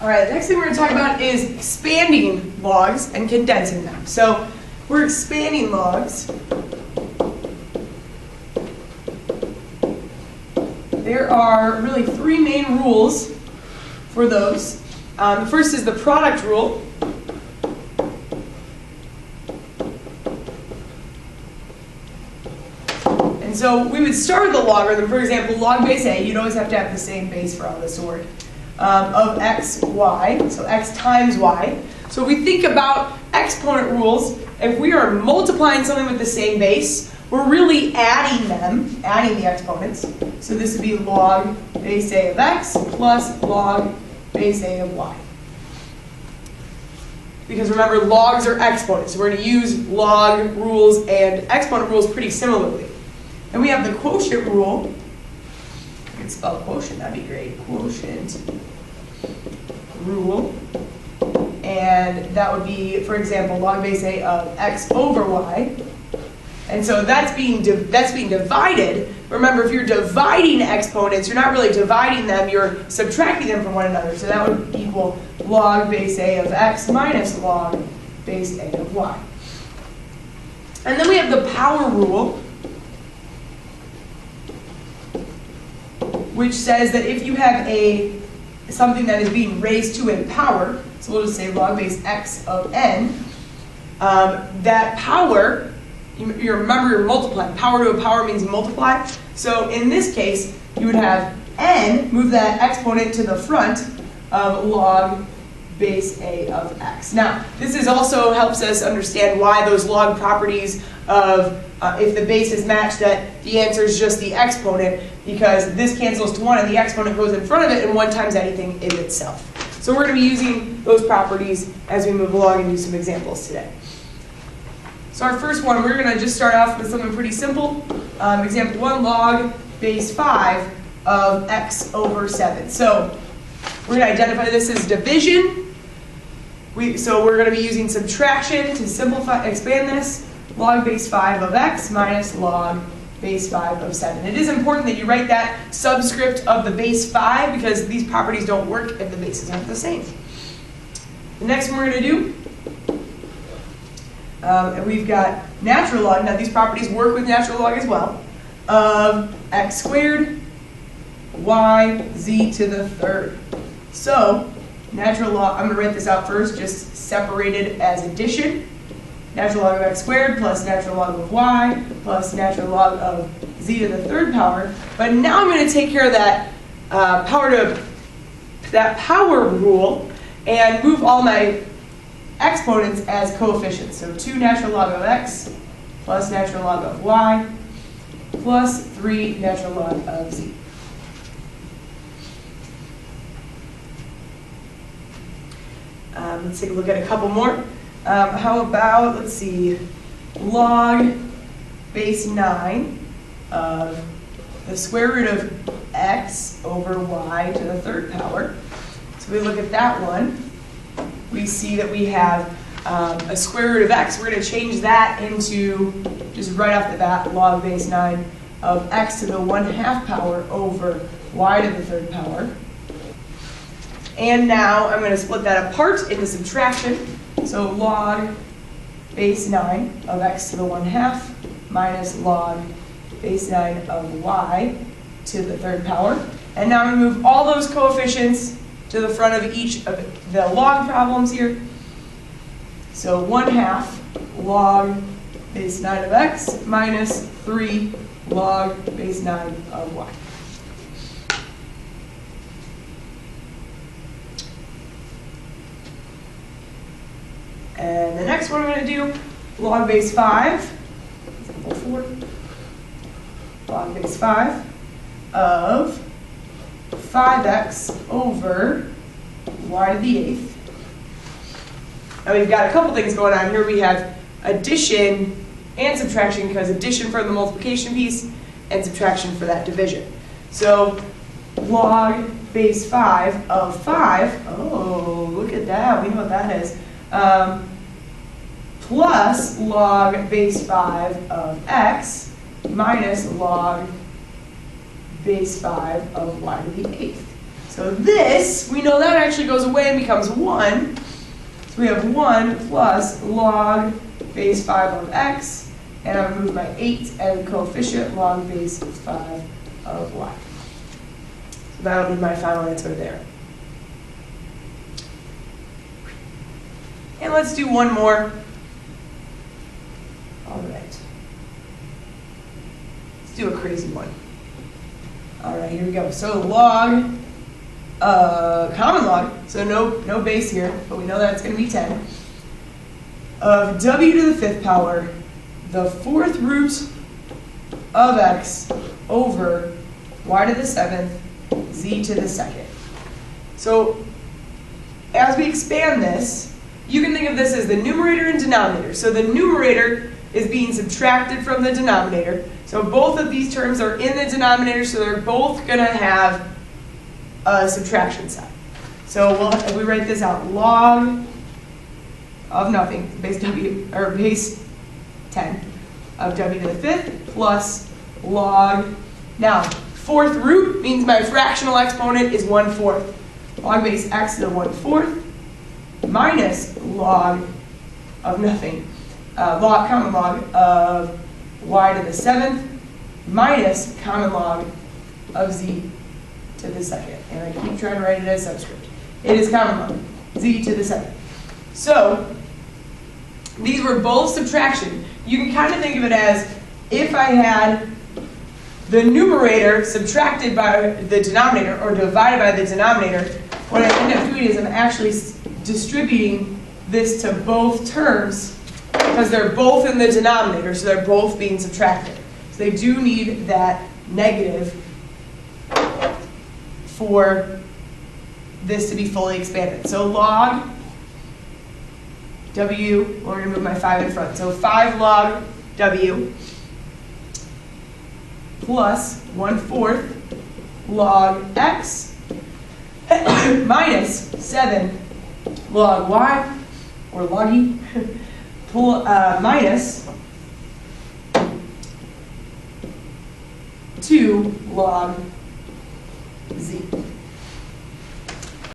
All right, the next thing we're going to talk about is expanding logs and condensing them. So we're expanding logs. There are really three main rules for those. The first is the product rule. And so we would start with the logarithm. For example, log base A, you'd always have to have the same base for all the sort. Of x, y, so x times y. So if we think about exponent rules, if we are multiplying something with the same base, we're really adding them, adding the exponents. So this would be log base A of x plus log base A of y. Because remember, logs are exponents, so we're going to use log rules and exponent rules pretty similarly. And we have the quotient rule. I could spell quotient, that'd be great. Quotient rule. And that would be, for example, log base A of x over y. And so that's being divided. Remember, if you're dividing exponents, you're not really dividing them, you're subtracting them from one another. So that would equal log base A of x minus log base A of y. And then we have the power rule, which says that if you have something that is being raised to a power, so we'll just say log base x of n, that power, you remember you're multiplying. Power to a power means multiply. So in this case, you would have n, move that exponent to the front of log base A of x. Now, this also helps us understand why those log properties of if the base is matched, that the answer is just the exponent, because this cancels to 1 and the exponent goes in front of it, and 1 times anything is itself. So we're going to be using those properties as we move along and do some examples today. So our first one, we're going to just start off with something pretty simple. Example 1, log base 5 of x over 7. So we're going to identify this as division. So we're going to be using subtraction to simplify, expand this. Log base 5 of x minus log base 5 of 7. It is important that you write that subscript of the base 5 because these properties don't work if the bases aren't the same. The next one we're going to do, and we've got natural log. Now these properties work with natural log as well, of x squared y z to the third. So natural log, I'm going to write this out first, just separated as addition. Natural log of x squared plus natural log of y plus natural log of z to the third power. But now I'm going to take care of that power rule and move all my exponents as coefficients. So 2 natural log of x plus natural log of y plus 3 natural log of z. Let's take a look at a couple more. How about, let's see, log base 9 of the square root of x over y to the third power. So we look at that one. We see that we have a square root of x. We're going to change that into, just right off the bat, log base 9 of x to the 1/2 power over y to the third power. And now I'm going to split that apart into subtraction. So log base 9 of x to the 1/2 minus log base 9 of y to the third power. And now I'm going to move all those coefficients to the front of each of the log problems here. So 1/2 log base 9 of x minus 3 log base 9 of y. And the next one I'm going to do, log base 5, example 4, log base 5 of 5x over y to the 8th. Now we've got a couple things going on here. We have addition and subtraction, because addition for the multiplication piece and subtraction for that division. So log base 5 of 5, oh, look at that, we know what that is, plus log base 5 of x minus log base 5 of y to the 8th. So this, we know that actually goes away and becomes 1. So we have 1 plus log base 5 of x, and I'm going to move my 8 and coefficient log base 5 of y. So that'll be my final answer there. And let's do one more. All right. Let's do a crazy one. All right, here we go. So log, common log, so no base here, but we know that it's going to be 10, of w to the 5th power, the 4th root of x over y to the 7th, z to the 2nd. So as we expand this, you can think of this as the numerator and denominator. So the numerator is being subtracted from the denominator. So both of these terms are in the denominator, so they're both going to have a subtraction sign. So if we write this out, log of nothing, base w, or base 10 of w to the 5th plus log. Now, 4th root means my fractional exponent is 1/4. Log base x to the 1/4 minus log of nothing, common log of y to the 7th minus common log of z to the 2nd. And I keep trying to write it as subscript. It is common log, z to the 7th. So these were both subtraction. You can kind of think of it as if I had the numerator subtracted by the denominator or divided by the denominator, what I end up doing is I'm actually distributing this to both terms because they're both in the denominator, so they're both being subtracted. So they do need that negative for this to be fully expanded. So log w, well, we're going to move my 5 in front. So 5 log w plus 1/4 log x minus 7 log y, or loggy, minus 2 log z.